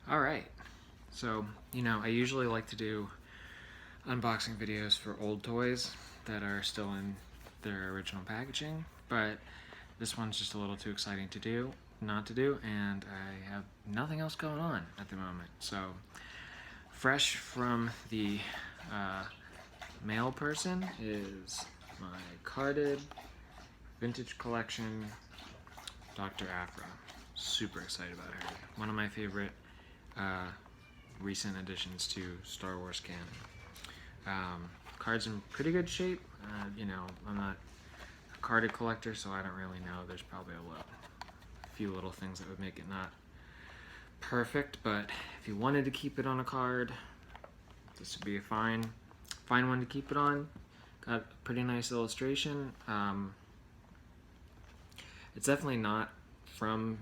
Alright, so, I usually like to do unboxing videos for old toys that are still in their original packaging, but this one's just a little too exciting to do, not to do, and I have nothing else going on at the moment. So, fresh from the mail person is my carded vintage collection Dr. Aphra. Super excited about her. One of my favorite recent additions to Star Wars canon. Cards in pretty good shape. I'm not a carded collector, so I don't really know. There's probably a few little things that would make it not perfect, but if you wanted to keep it on a card, this would be a fine one to keep it on. Got a pretty nice illustration. It's definitely not from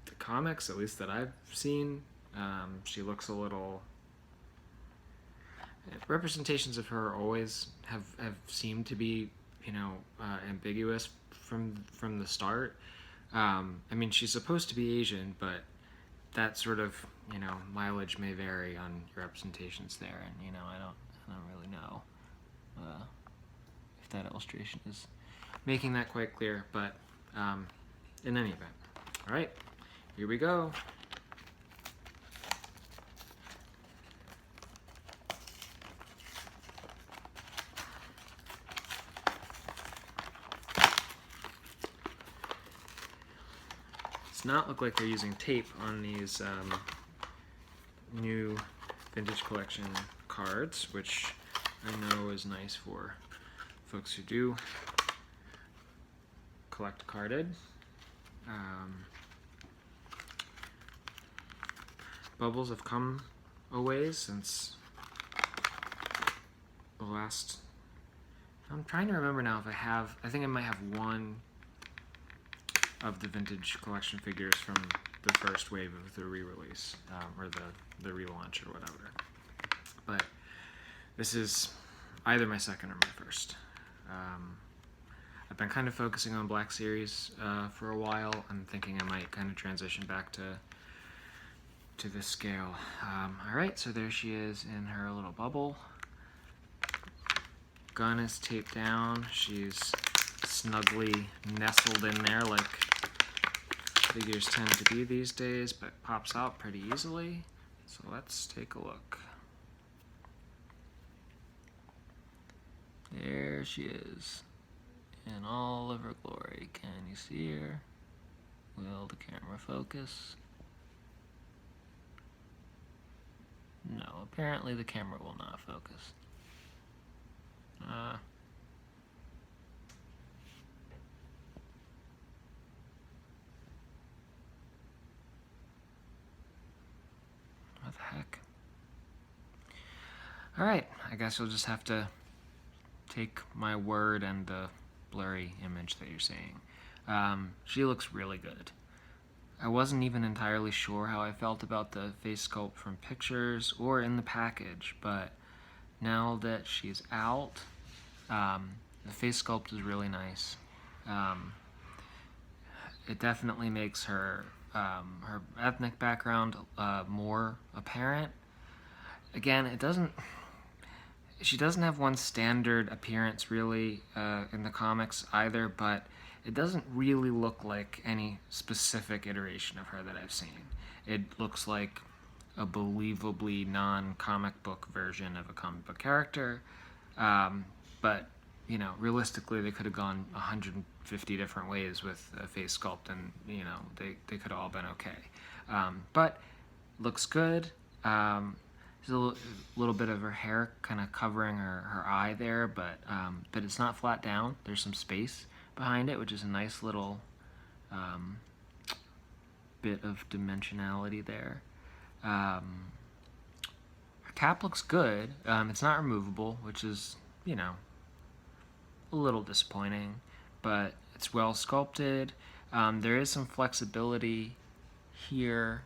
the comics, at least that I've seen. She looks a little... Representations of her always have seemed to be, ambiguous from the start. I mean, she's supposed to be Asian, but that sort of, mileage may vary on your representations there, and, I don't really know if that illustration is making that quite clear, but in any event. Alright, here we go. Does not look like they're using tape on these new vintage collection cards, which I know is nice for folks who do collect carded. Bubbles have come a ways since the last... I'm trying to remember now if I think I might have one of the vintage collection figures from the first wave of the re-release, or the relaunch or whatever. But this is either my second or my first. I've been kind of focusing on Black Series for a while. I'm thinking I might kind of transition back to this scale. Alright, so there she is in her little bubble. Gun is taped down. She's snugly nestled in there like figures tend to be these days, but pops out pretty easily. So let's take a look. There she is in all of her glory. Can you see her? Will the camera focus? No, apparently the camera will not focus. What the heck? Alright, I guess you'll just have to take my word and the blurry image that you're seeing. She looks really good. I wasn't even entirely sure how I felt about the face sculpt from pictures or in the package, but now that she's out, the face sculpt is really nice. It definitely makes her ethnic background more apparent. Again, she doesn't have one standard appearance really in the comics either, but it doesn't really look like any specific iteration of her that I've seen. It looks like a believably non-comic book version of a comic book character, but realistically they could have gone 150 different ways with a face sculpt, and they could have all been okay. But looks good. There's a little bit of her hair kind of covering her eye there, but it's not flat down. There's some space behind it, which is a nice little bit of dimensionality there. Her cap looks good. It's not removable, which is, a little disappointing, but it's well sculpted. There is some flexibility here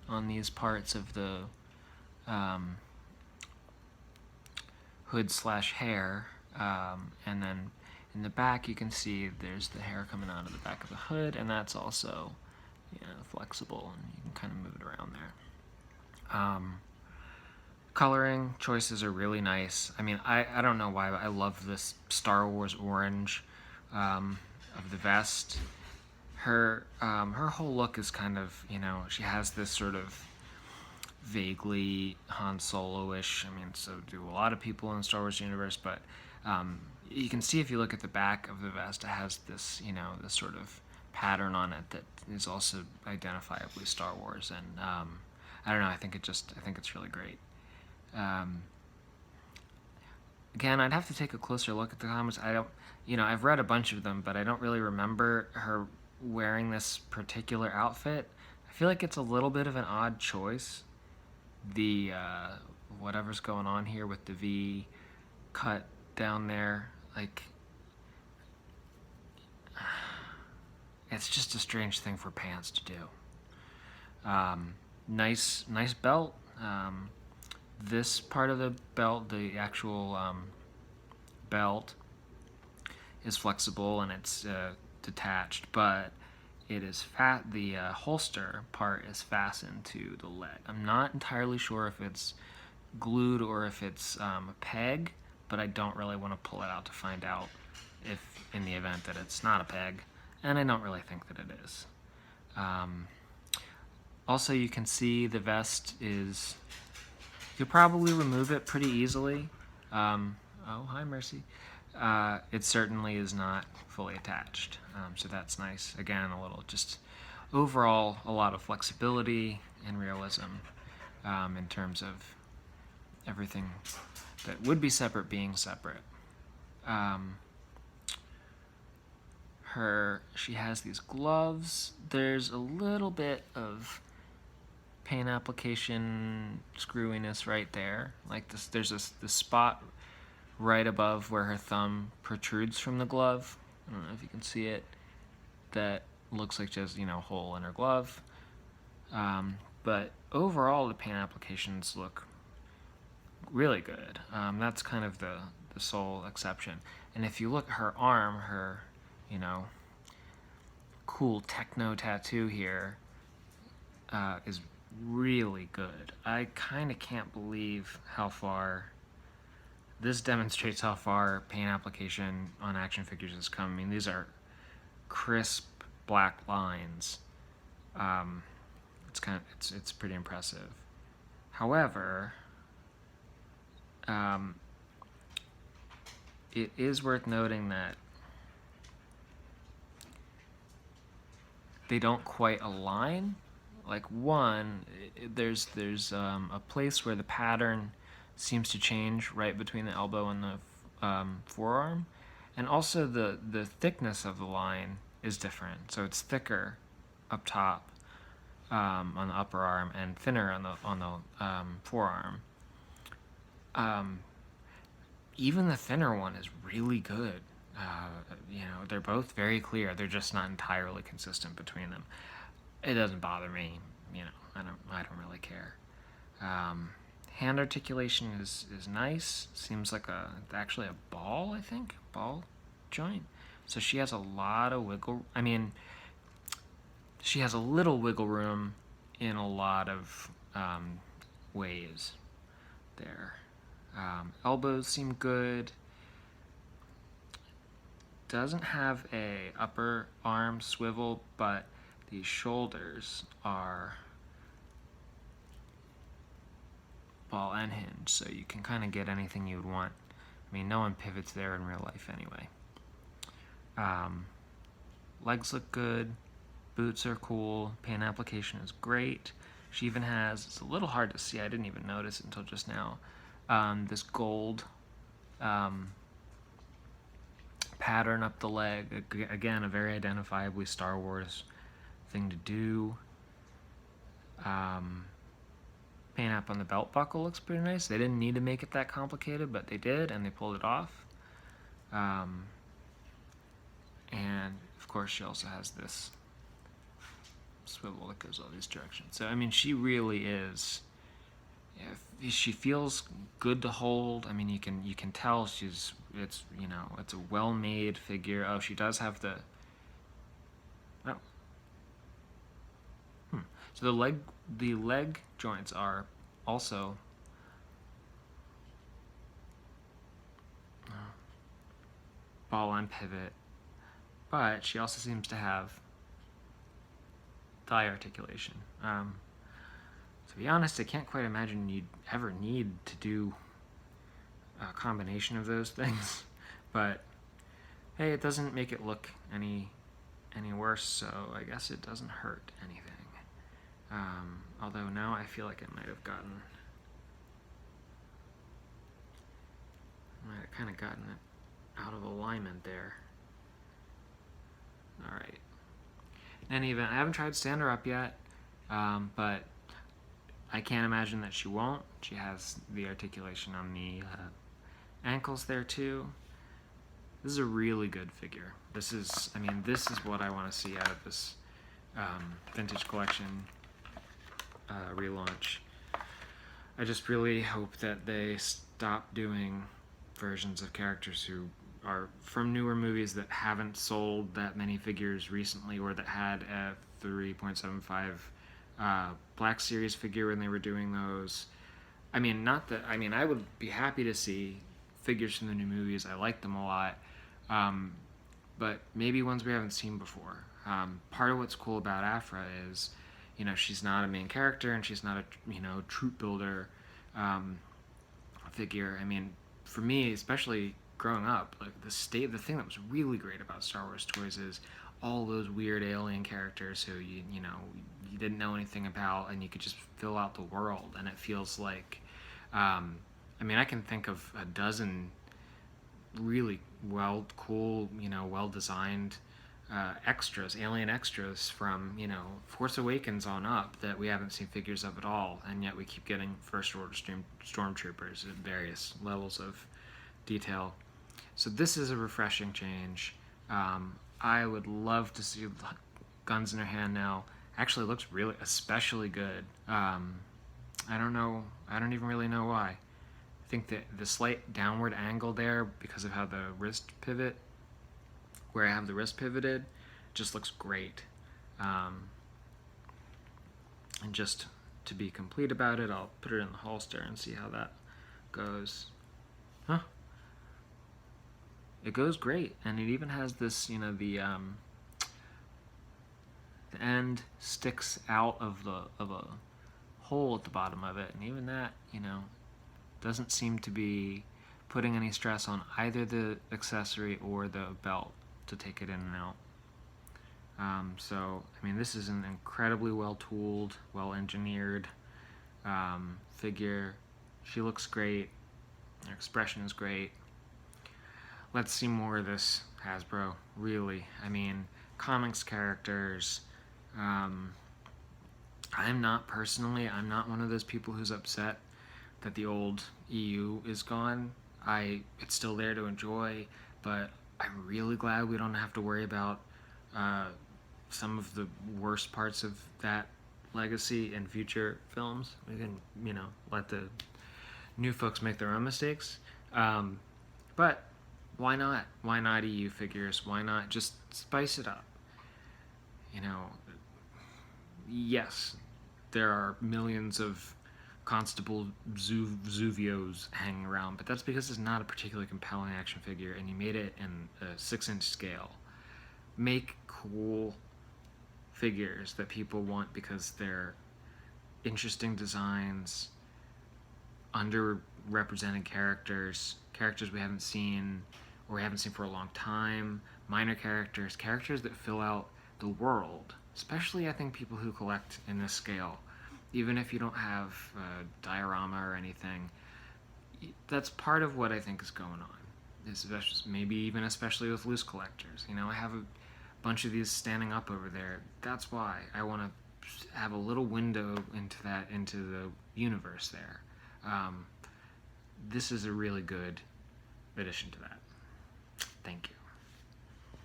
on these parts of the hood / hair, and then in the back you can see there's the hair coming out of the back of the hood, and that's also flexible, and you can kind of move it around there. Coloring choices are really nice. I mean, I don't know why, but I love this Star Wars orange of the vest. Her whole look is kind of, she has this sort of vaguely Han Solo-ish. I mean, so do a lot of people in the Star Wars universe, but you can see if you look at the back of the vest, it has this, this sort of pattern on it that is also identifiably Star Wars, and I don't know. I think it's really great. Again, I'd have to take a closer look at the comics. I don't, I've read a bunch of them, but I don't really remember her wearing this particular outfit. I feel like it's a little bit of an odd choice. The whatever's going on here with the V cut down there, like, it's just a strange thing for pants to do. Nice belt. This part of the belt, the actual belt, is flexible and it's detached, but it is fat. The holster part is fastened to the leg. I'm not entirely sure if it's glued or if it's a peg, but I don't really want to pull it out to find out if, in the event that it's not a peg, and I don't really think that it is. Also, you can see the vest is, you'll probably remove it pretty easily. Oh, hi, Mercy. It certainly is not fully attached, so that's nice. Again, just overall, a lot of flexibility and realism in terms of everything that would be separate being separate. She has these gloves. There's a little bit of paint application screwiness right there. Like this, there's this spot right above where her thumb protrudes from the glove. I don't know if you can see it. That looks like just, a hole in her glove. But overall, the paint applications look really good. That's kind of the sole exception. And if you look at her arm, her, cool techno tattoo here is really good. I kind of can't believe how far this demonstrates how far paint application on action figures has come. I mean, these are crisp black lines. It's pretty impressive. However, it is worth noting that they don't quite align. Like there's a place where the pattern seems to change right between the elbow and the forearm, and also the thickness of the line is different. So it's thicker up top on the upper arm and thinner on the forearm. Even the thinner one is really good. They're both very clear. They're just not entirely consistent between them. It doesn't bother me. I don't really care. Hand articulation is nice. Seems like actually a ball, I think. Ball joint. So she has a lot of wiggle. I mean, she has a little wiggle room in a lot of ways there. Elbows seem good. Doesn't have a upper arm swivel, but these shoulders are ball and hinge, so you can kind of get anything you would want. I mean, no one pivots there in real life anyway. Legs look good. Boots are cool. Paint application is great. She even has, it's a little hard to see, I didn't even notice it until just now, this gold pattern up the leg. Again, a very identifiably Star Wars thing to do. Paint app on the belt buckle looks pretty nice. They didn't need to make it that complicated, but they did, and they pulled it off. And of course, she also has this swivel that goes all these directions. So I mean, she really is. She feels good to hold. I mean, you can tell it's a well-made figure. Oh, she does have the. Oh. So the leg joints are also ball on pivot, but she also seems to have thigh articulation. To be honest, I can't quite imagine you'd ever need to do a combination of those things, but hey, it doesn't make it look any worse, so I guess it doesn't hurt anything. Although now I feel like I might have kind of gotten it out of alignment there. All right. In any event, I haven't tried to stand her up yet, but I can't imagine that she won't. She has the articulation on the ankles there too. This is a really good figure. This is what I want to see out of this vintage collection relaunch. I just really hope that they stop doing versions of characters who are from newer movies that haven't sold that many figures recently, or that had a 3.75 Black Series figure when they were doing those. I would be happy to see figures from the new movies. I like them a lot, but maybe ones we haven't seen before. Part of what's cool about Aphra is, she's not a main character and she's not a troop builder figure. For me, especially growing up, like the thing that was really great about Star Wars toys is all those weird alien characters who you didn't know anything about, and you could just fill out the world. And it feels like, I can think of a dozen really cool, well designed extras, alien extras from Force Awakens on up that we haven't seen figures of at all, and yet we keep getting First Order stormtroopers at various levels of detail. So this is a refreshing change. I would love to see guns in her hand now. Actually, looks really especially good. I don't even really know why. I think that the slight downward angle there, because of how the wrist pivot, where I have the wrist pivoted, just looks great. And just to be complete about it, I'll put it in the holster and see how that goes. Huh? It goes great, and it even has this, the end sticks out of a hole at the bottom of it, and even that, doesn't seem to be putting any stress on either the accessory or the belt to take it in and out. This is an incredibly well-tooled, well-engineered figure. She looks great. Her expression is great. Let's see more of this, Hasbro, really. Comics characters. I'm not one of those people who's upset that the old EU is gone. It's still there to enjoy, but I'm really glad we don't have to worry about some of the worst parts of that legacy in future films. We can, let the new folks make their own mistakes. But why not? Why not EU figures? Why not just spice it up? Yes, there are millions of Constable Zuvios hanging around, but that's because it's not a particularly compelling action figure, and you made it in a 6-inch scale. Make cool figures that people want because they're interesting designs, underrepresented characters we haven't seen, or we haven't seen for a long time, minor characters that fill out the world, especially I think people who collect in this scale. Even if you don't have a diorama or anything, that's part of what I think is going on. Especially with loose collectors. I have a bunch of these standing up over there. That's why I want to have a little window into the universe there. This is a really good addition to that. Thank you.